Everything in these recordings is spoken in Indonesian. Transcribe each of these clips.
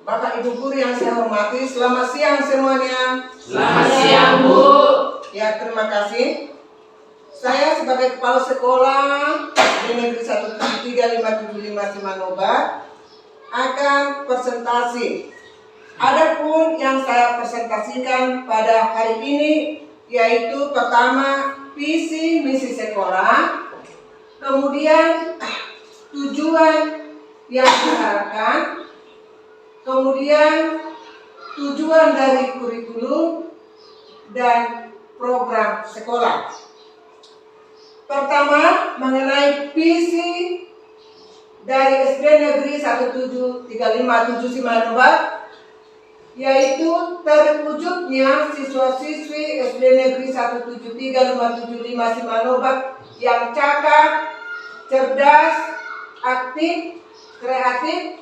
Bapak Ibu guru yang saya hormati, selamat siang semuanya. Selamat siang, Bu. Ya, terima kasih. Saya sebagai kepala sekolah di Negeri 1735755 Simanoba akan presentasi. Adapun yang saya presentasikan pada hari ini yaitu pertama visi misi sekolah, kemudian tujuan yang diharapkan, kemudian tujuan dari kurikulum dan program sekolah. Pertama, mengenai visi dari SD Negeri 17357 Simanoba, yaitu terwujudnya siswa-siswi SD Negeri 17357 Simanoba yang cakap, cerdas, aktif, kreatif,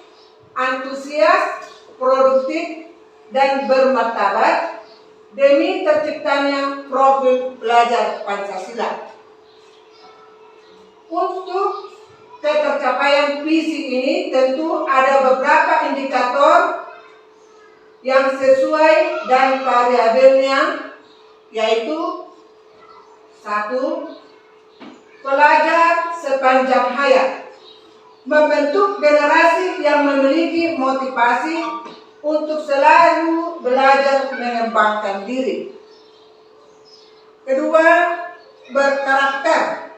antusias, produktif, dan bermartabat demi terciptanya profil pelajar Pancasila. Untuk ketercapaian visi ini tentu ada beberapa indikator yang sesuai dan variabelnya, yaitu 1. Pelajar sepanjang hayat, membentuk generasi yang memiliki motivasi untuk selalu belajar mengembangkan diri. Kedua, berkarakter,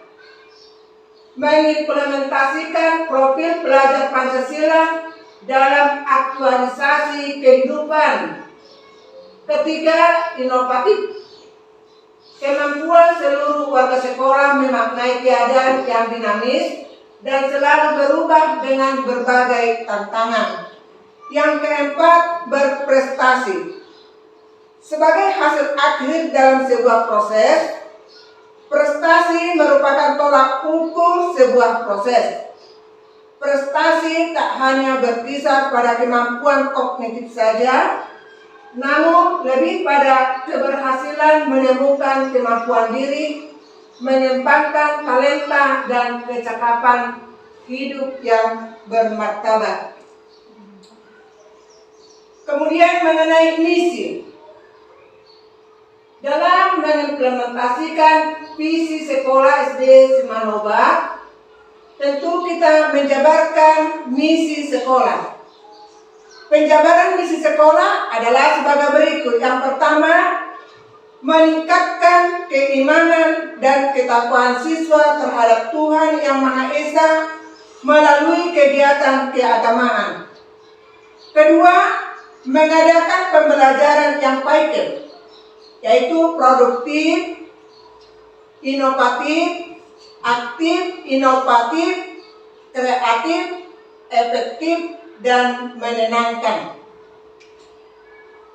mengimplementasikan profil pelajar Pancasila dalam aktualisasi kehidupan. Ketiga, inovatif, kemampuan seluruh warga sekolah memaknai keadaan yang dinamis dan selalu berubah dengan berbagai tantangan. Yang keempat, berprestasi. Sebagai hasil akhir dalam sebuah proses, prestasi merupakan tolak ukur sebuah proses. Prestasi tak hanya berkisar pada kemampuan kognitif saja, namun lebih pada keberhasilan menemukan kemampuan diri, mengembangkan talenta dan kecakapan hidup yang bermartabat. Kemudian mengenai misi. Dalam mengimplementasikan visi sekolah SD Simanoba, tentu kita menjabarkan misi sekolah. Penjabaran misi sekolah adalah sebagai berikut. Yang pertama, meningkatkan keimanan dan ketakwaan siswa terhadap Tuhan Yang Maha Esa melalui kegiatan keagamaan. Kedua, mengadakan pembelajaran yang baik, yaitu produktif, inovatif, aktif, inovatif, kreatif, efektif, dan menyenangkan.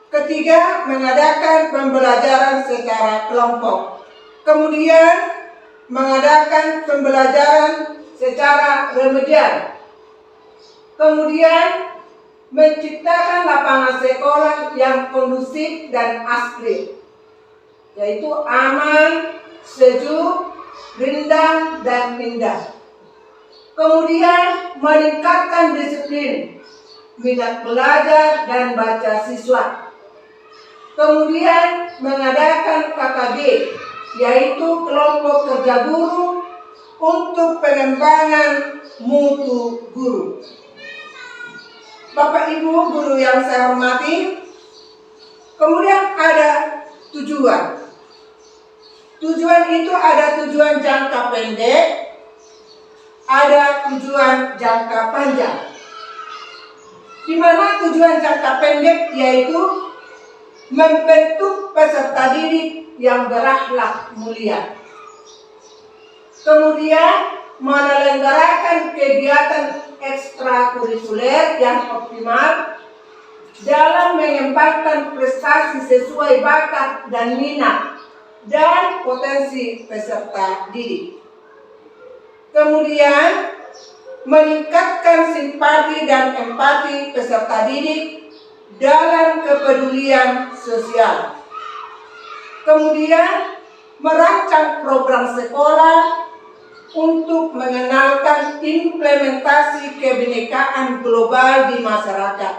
Ketiga, mengadakan pembelajaran secara kelompok. Kemudian, mengadakan pembelajaran secara remedial. Kemudian, menciptakan lapangan sekolah yang kondusif dan asri, yaitu aman, sejuk, rindang, dan indah. Kemudian meningkatkan disiplin, minat belajar dan baca siswa. Kemudian mengadakan KKG, yaitu kelompok kerja guru untuk pengembangan mutu guru. Bapak Ibu guru yang saya hormati, kemudian ada tujuan. Tujuan itu ada tujuan jangka pendek, ada tujuan jangka panjang. Di mana tujuan jangka pendek yaitu membentuk peserta didik yang berakhlak mulia. Kemudian menyelenggarakan kegiatan ekstrakurikuler yang optimal dalam mengembangkan prestasi sesuai bakat dan minat dan potensi peserta didik. Kemudian meningkatkan simpati dan empati peserta didik dalam kepedulian sosial. Kemudian merancang program sekolah untuk mengenalkan implementasi kebinekaan global di masyarakat.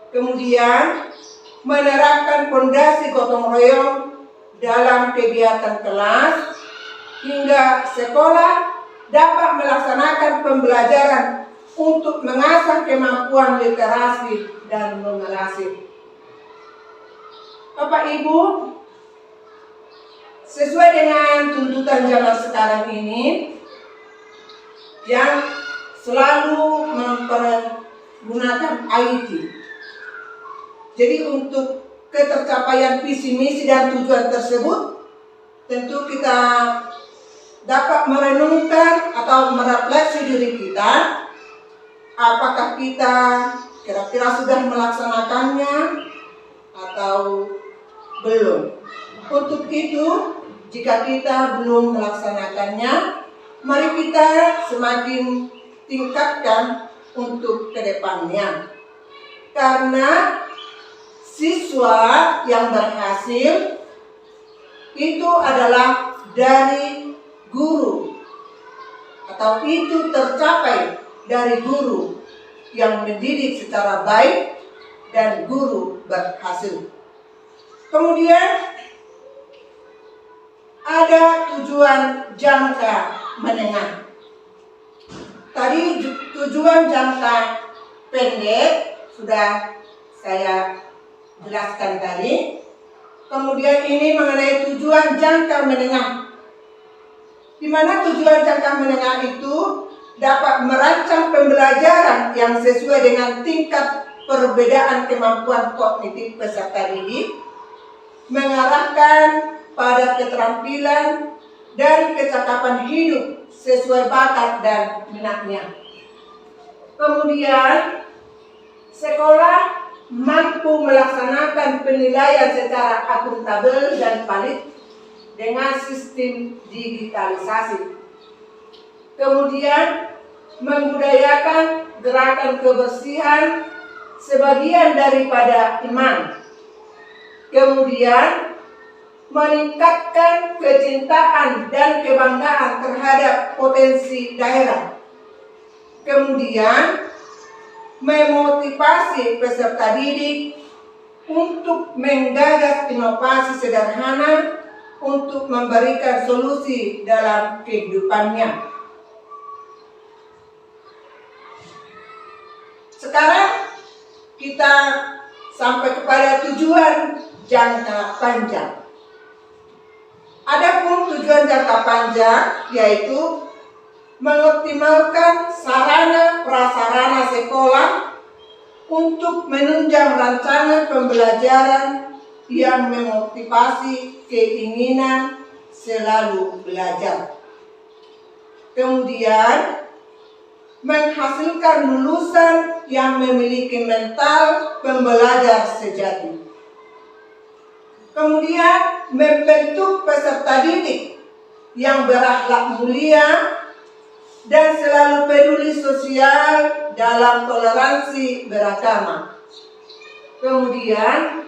Kemudian menerapkan fondasi gotong royong dalam kegiatan kelas hingga sekolah dapat melaksanakan pembelajaran untuk mengasah kemampuan literasi dan numerasi. Bapak Ibu, sesuai dengan tuntutan zaman sekarang ini yang selalu mempergunakan IT. Jadi untuk ketercapaian visi misi dan tujuan tersebut, tentu kita dapat merenungkan atau merefleksi diri kita, apakah kita kira-kira sudah melaksanakannya atau belum. Untuk itu, jika kita belum melaksanakannya, mari kita semakin tingkatkan untuk kedepannya. Karena siswa yang berhasil itu adalah dari guru, atau itu tercapai dari guru yang mendidik secara baik dan guru berhasil. Kemudian ada tujuan jangka menengah. Tadi tujuan jangka pendek sudah saya jelaskan tadi. Kemudian ini mengenai tujuan jangka menengah, di mana tujuan jangka menengah itu dapat merancang pembelajaran yang sesuai dengan tingkat perbedaan kemampuan kognitif peserta didik, mengarahkan pada keterampilan dan kecakapan hidup sesuai bakat dan minatnya. Kemudian sekolah mampu melaksanakan penilaian secara akuntabel dan valid dengan sistem digitalisasi. Kemudian membudayakan gerakan kebersihan sebagian daripada iman. Kemudian meningkatkan kecintaan dan kebanggaan terhadap potensi daerah. Kemudian memotivasi peserta didik untuk menggagas inovasi sederhana untuk memberikan solusi dalam kehidupannya. Sekarang kita sampai kepada tujuan jangka panjang. Adapun tujuan jangka panjang yaitu mengoptimalkan sarana prasarana sekolah untuk menunjang rancangan pembelajaran yang memotivasi keinginan selalu belajar. Kemudian menghasilkan lulusan yang memiliki mental pembelajar sejati. Kemudian membentuk peserta didik yang berakhlak mulia dan selalu peduli sosial dalam toleransi beragama. Kemudian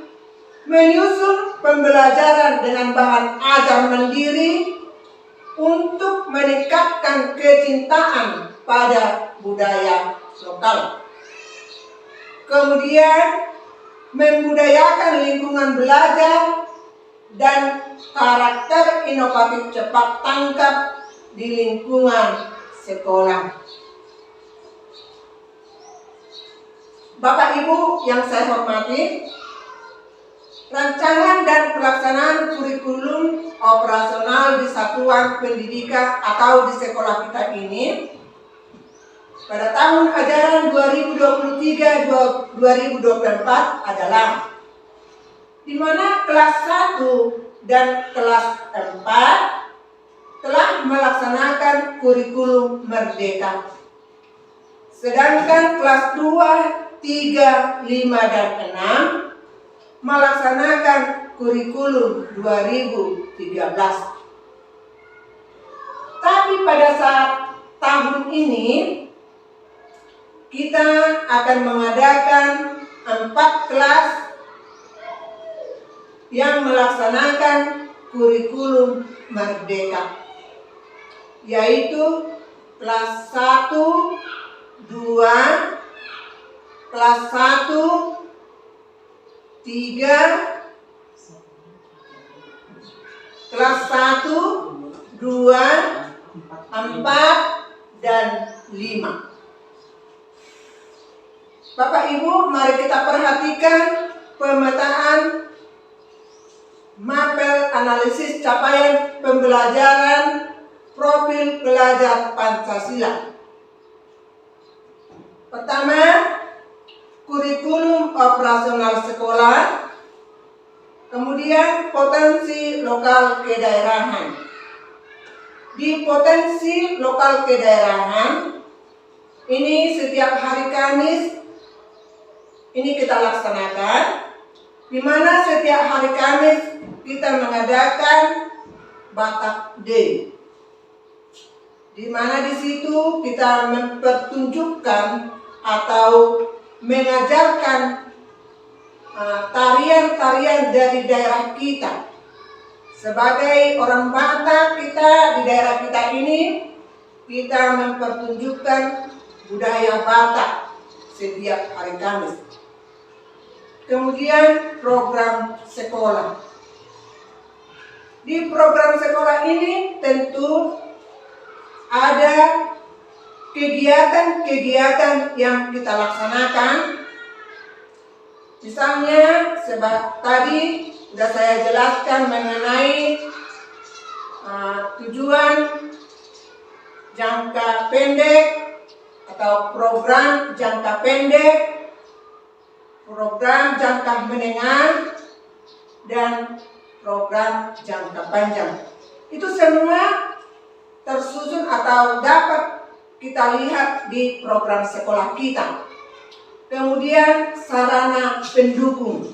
menyusun pembelajaran dengan bahan ajar mandiri untuk meningkatkan kecintaan pada budaya lokal. Kemudian membudayakan lingkungan belajar dan karakter inovatif cepat tanggap di lingkungan sekolah. Bapak Ibu yang saya hormati, rancangan dan pelaksanaan kurikulum operasional di satuan pendidikan atau di sekolah kita ini pada tahun ajaran 2023-2024 adalah di mana kelas 1 dan kelas 4 telah melaksanakan kurikulum merdeka. Sedangkan kelas 2, 3, 5, dan 6 melaksanakan kurikulum 2013. Tapi pada saat tahun ini kita akan mengadakan 4 kelas yang melaksanakan kurikulum merdeka, yaitu kelas 1, 2, kelas 1, 3, kelas 1, 2, 4, dan 5. Bapak Ibu, mari kita perhatikan pemetaan mapel analisis capaian pembelajaran profil pelajar Pancasila. Pertama, kurikulum operasional sekolah, kemudian potensi lokal kedaerahan. Di potensi lokal kedaerahan, ini setiap hari Kamis ini kita laksanakan, di mana setiap hari Kamis kita mengadakan Batak Day, di mana di situ kita mempertunjukkan atau mengajarkan tarian-tarian dari daerah kita. Sebagai orang Batak, kita di daerah kita ini, kita mempertunjukkan budaya Batak setiap hari Kamis. Kemudian program sekolah. Di program sekolah ini tentu ada kegiatan-kegiatan yang kita laksanakan. Misalnya, tadi sudah saya jelaskan mengenai tujuan jangka pendek atau program jangka pendek, program jangka menengah, dan program jangka panjang. Itu semua tersusun atau dapat kita lihat di program sekolah kita. Kemudian sarana pendukung.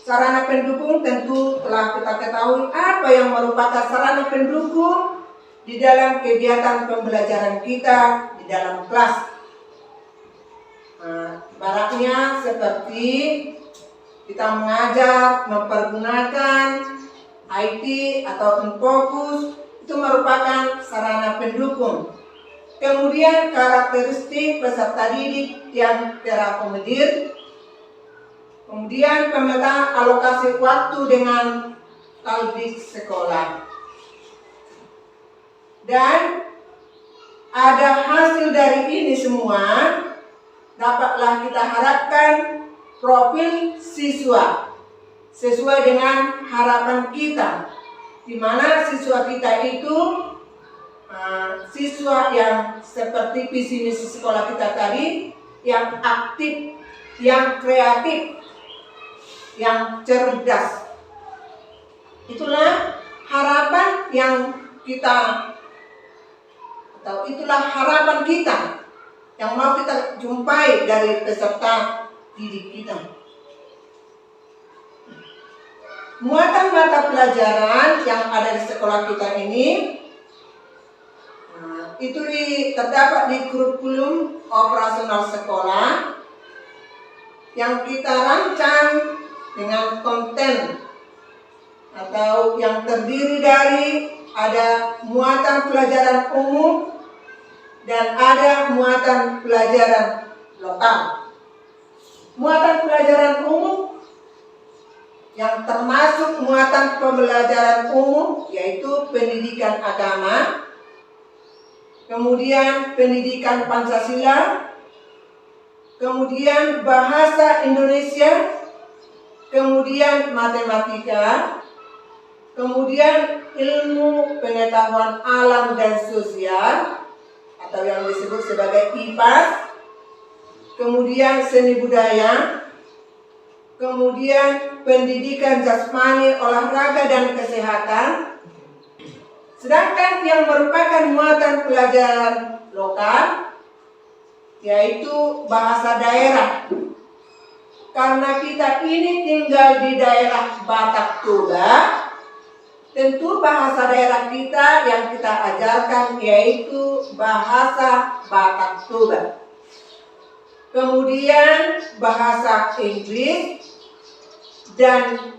Sarana pendukung tentu telah kita ketahui apa yang merupakan sarana pendukung di dalam kegiatan pembelajaran kita di dalam kelas. Baraknya seperti kita mengajar mempergunakan IT atau Infocus, itu merupakan sarana pendukung. Kemudian karakteristik peserta didik yang terakomodir. Kemudian pemetaan alokasi waktu dengan talbis sekolah. Dan ada hasil dari ini semua, dapatlah kita harapkan profil siswa sesuai dengan harapan kita, di mana siswa kita itu siswa yang seperti visi misi sekolah kita tadi, yang aktif, yang kreatif, yang cerdas. Itulah harapan yang kita, atau itulah harapan kita yang mau kita jumpai dari peserta didik kita. Muatan mata pelajaran yang ada di sekolah kita ini itu terdapat di kurikulum operasional sekolah yang kita rancang dengan konten atau yang terdiri dari ada muatan pelajaran umum dan ada muatan pelajaran lokal. Muatan pelajaran umum yang termasuk muatan pembelajaran umum yaitu pendidikan agama, kemudian pendidikan Pancasila, kemudian bahasa Indonesia, kemudian matematika, kemudian ilmu pengetahuan alam dan sosial atau yang disebut sebagai IPAS, kemudian seni budaya, kemudian pendidikan jasmani, olahraga dan kesehatan. Sedangkan yang merupakan muatan pelajaran lokal yaitu bahasa daerah. Karena kita ini tinggal di daerah Batak Toba, tentu bahasa daerah kita yang kita ajarkan yaitu bahasa Batak Toba. Kemudian bahasa Inggris, dan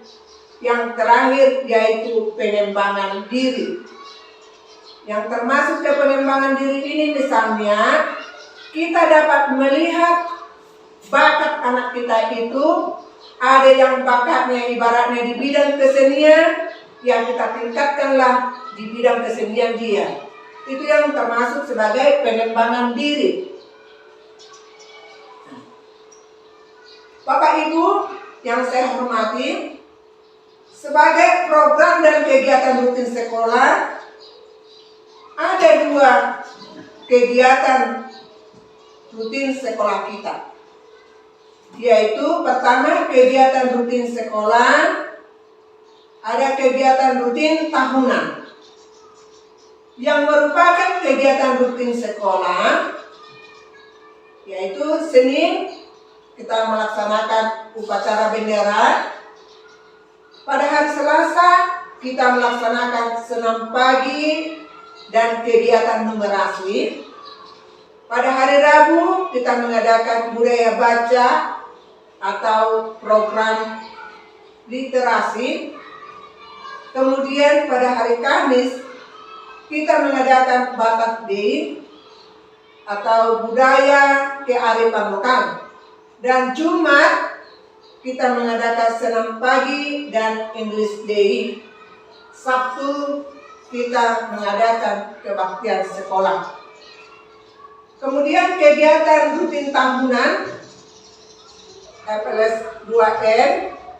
yang terakhir yaitu pengembangan diri. Yang termasuk ke pengembangan diri ini misalnya kita dapat melihat bakat anak kita itu ada yang bakatnya ibaratnya di bidang kesenian, yang kita tingkatkanlah di bidang kesenian dia. Itu yang termasuk sebagai pengembangan diri. Bapak Ibu yang saya hormati, sebagai program dan kegiatan rutin sekolah, ada 2 kegiatan rutin sekolah kita. Yaitu pertama, kegiatan rutin sekolah, ada kegiatan rutin tahunan. Yang merupakan kegiatan rutin sekolah, yaitu Senin kita melaksanakan upacara bendera. Pada hari Selasa kita melaksanakan senam pagi dan kegiatan numerasi. Pada hari Rabu kita mengadakan budaya baca atau program literasi. Kemudian pada hari Kamis kita mengadakan Batak Day atau budaya kearifan lokal. Dan Jumat kita mengadakan senam pagi dan English Day. Sabtu kita mengadakan kebaktian sekolah. Kemudian kegiatan rutin tahunan FLS 2N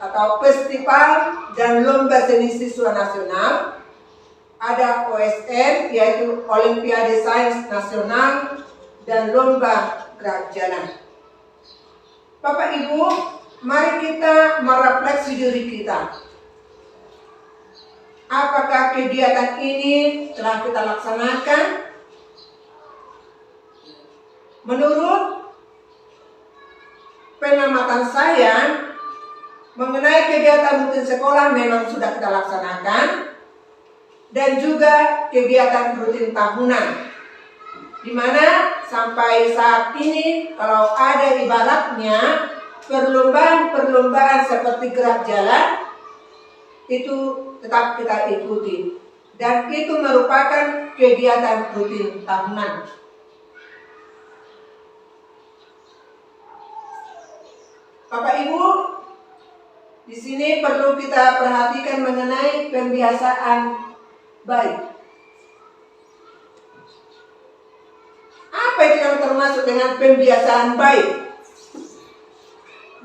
atau Festival dan Lomba Seni Siswa Nasional. Ada OSN yaitu Olimpiade Sains Nasional dan Lomba Gerak Jalan. Bapak Ibu, mari kita merefleksi diri kita. Apakah kegiatan ini telah kita laksanakan? Menurut pengamatan saya, mengenai kegiatan rutin sekolah memang sudah kita laksanakan, dan juga kegiatan rutin tahunan, di mana sampai saat ini kalau ada ibaratnya perlombaan-perlombaan seperti gerak jalan itu tetap kita ikuti, dan itu merupakan kegiatan rutin tahunan. Bapak Ibu, di sini perlu kita perhatikan mengenai pembiasaan baik. Apa itu yang termasuk dengan pembiasaan baik?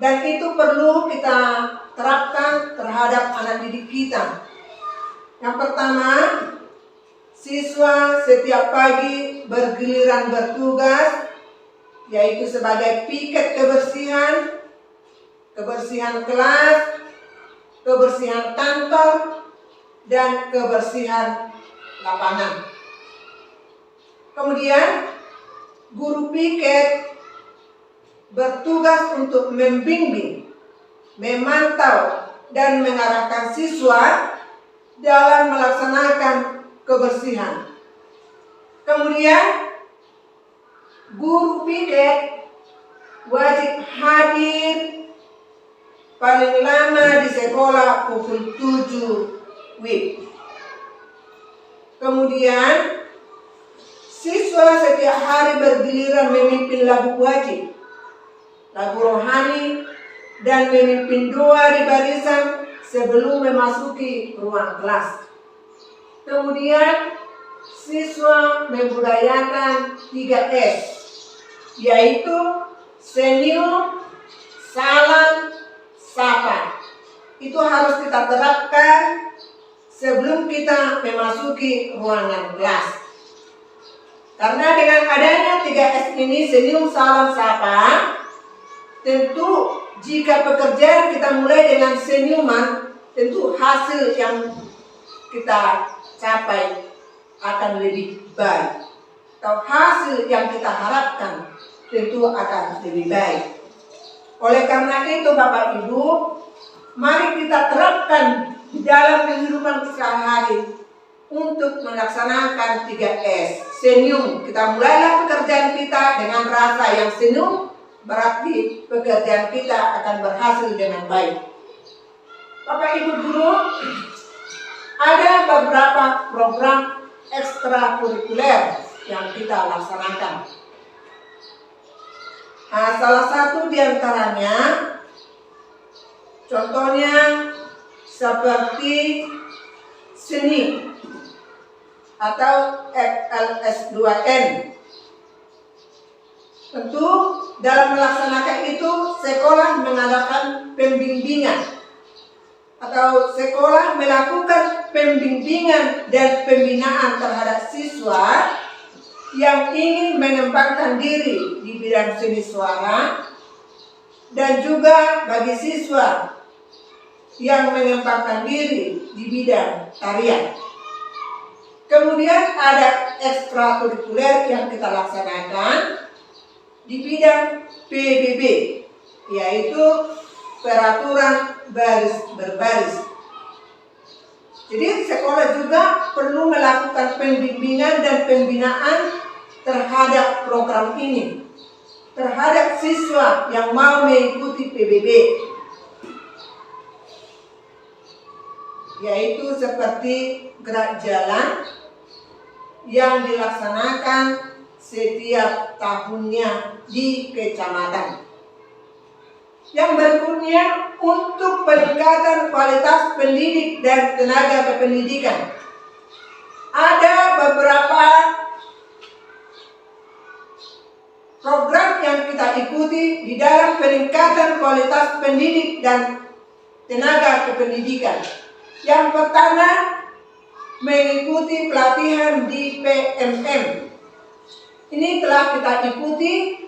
Dan itu perlu kita terapkan terhadap anak didik kita. Yang pertama, siswa setiap pagi bergiliran bertugas, yaitu sebagai piket kebersihan, kebersihan kelas, kebersihan kantor, dan kebersihan lapangan. Kemudian guru piket bertugas untuk membimbing, memantau, dan mengarahkan siswa dalam melaksanakan kebersihan. Kemudian guru piket wajib hadir paling lama di sekolah pukul 7 WIB. Kemudian siswa setiap hari bergiliran memimpin lagu wajib, lagu rohani, dan memimpin doa di barisan sebelum memasuki ruang kelas. Kemudian siswa membudayakan 3S, yaitu senyum, salam, sapa. Itu harus kita terapkan sebelum kita memasuki ruangan kelas. Karena dengan adanya 3S ini, senyum, salam, sapa, tentu jika pekerjaan kita mulai dengan senyuman, tentu hasil yang kita capai akan lebih baik. Atau hasil yang kita harapkan tentu akan lebih baik. Oleh karena itu Bapak Ibu, mari kita terapkan di dalam kehidupan sehari-hari untuk melaksanakan 3S. Senyum, kita mulailah pekerjaan kita dengan rasa yang senyum, berarti pekerjaan kita akan berhasil dengan baik. Bapak Ibu guru, ada beberapa program ekstrakurikuler yang kita laksanakan. Salah satu diantaranya Contohnya seperti seni atau FLS2N. Tentu dalam melaksanakan itu sekolah mengadakan pembimbingan atau sekolah melakukan pembimbingan dan pembinaan terhadap siswa yang ingin mengembangkan diri di bidang seni suara, dan juga bagi siswa yang mengembangkan diri di bidang tarian. Kemudian ada ekstrakurikuler yang kita laksanakan di bidang PBB, yaitu peraturan baris berbaris. Jadi sekolah juga perlu melakukan pembimbingan dan pembinaan terhadap program ini, terhadap siswa yang mau mengikuti PBB, yaitu seperti gerak jalan yang dilaksanakan setiap tahunnya di kecamatan. Yang berikutnya, untuk peningkatan kualitas pendidik dan tenaga kependidikan, ada beberapa program yang kita ikuti di dalam peningkatan kualitas pendidik dan tenaga kependidikan. Yang pertama, mengikuti pelatihan di PMM. Ini telah kita ikuti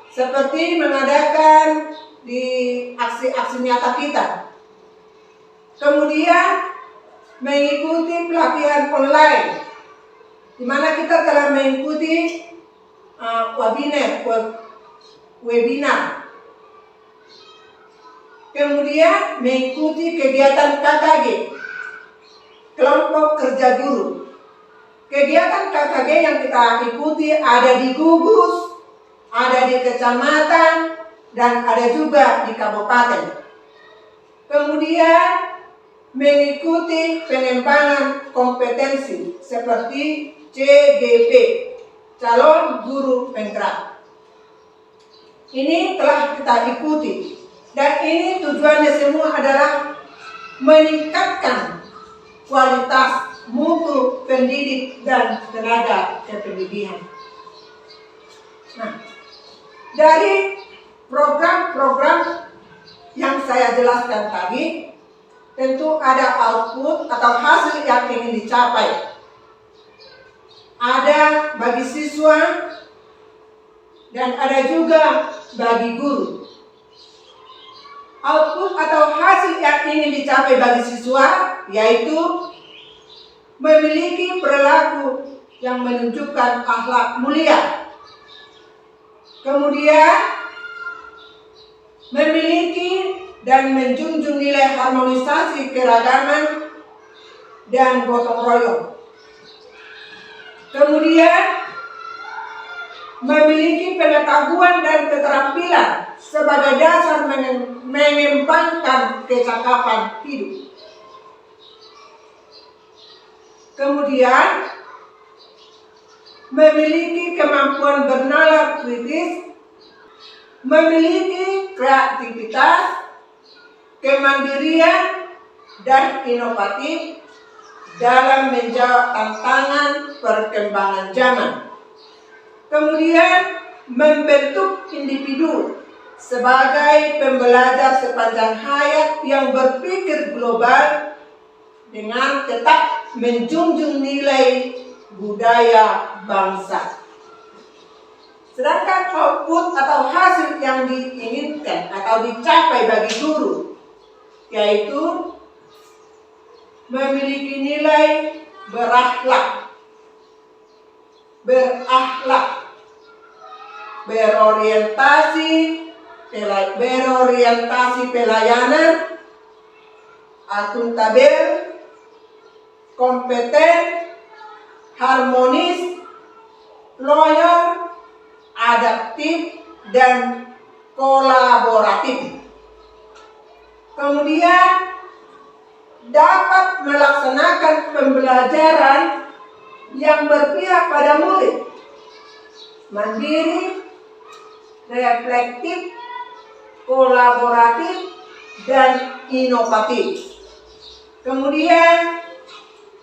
seperti mengadakan di aksi-aksi nyata kita. Kemudian mengikuti pelatihan online, di mana kita telah mengikuti webinar. Kemudian mengikuti kegiatan KKG, kelompok kerja guru. Kegiatan KKG yang kita ikuti ada di gugus, ada di kecamatan, dan ada juga di kabupaten. Kemudian mengikuti pengembangan kompetensi seperti CGP, calon guru penggerak. Ini telah kita ikuti, dan ini tujuannya semua adalah meningkatkan kualitas mutu pendidik dan tenaga kependidikan. Nah, dari program-program yang saya jelaskan tadi, tentu ada output atau hasil yang ingin dicapai. Ada bagi siswa dan ada juga bagi guru. Output atau hasil yang ingin dicapai bagi siswa yaitu memiliki perilaku yang menunjukkan akhlak mulia. Kemudian memiliki dan menjunjung nilai harmonisasi keragaman dan gotong royong. Kemudian memiliki pengetahuan dan keterampilan sebagai dasar mengembangkan kecakapan hidup. Kemudian memiliki kemampuan bernalar kritis, memiliki kreativitas, kemandirian, dan inovatif dalam menjawab tantangan perkembangan zaman. Kemudian membentuk individu sebagai pembelajar sepanjang hayat yang berpikir global dengan tetap menjunjung nilai budaya bangsa. Sedangkan output atau hasil yang diinginkan atau dicapai bagi guru yaitu memiliki nilai berakhlak, berorientasi pelayanan, akuntabel, kompeten, harmonis, loyal, adaptif, dan kolaboratif. Kemudian dapat melaksanakan pembelajaran yang berpihak pada murid, mandiri, reflektif, kolaboratif, dan inovatif. Kemudian,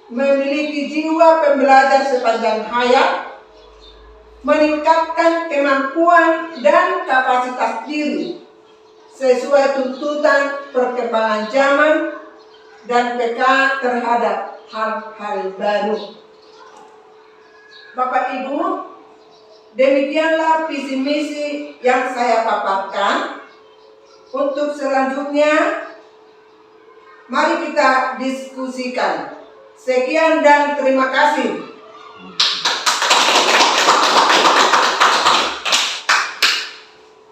memiliki jiwa pembelajar sepanjang hayat, meningkatkan kemampuan dan kapasitas diri sesuai tuntutan perkembangan zaman dan peka terhadap hal-hal baru. Bapak Ibu, demikianlah visi misi yang saya paparkan. Untuk selanjutnya, mari kita diskusikan. Sekian dan terima kasih.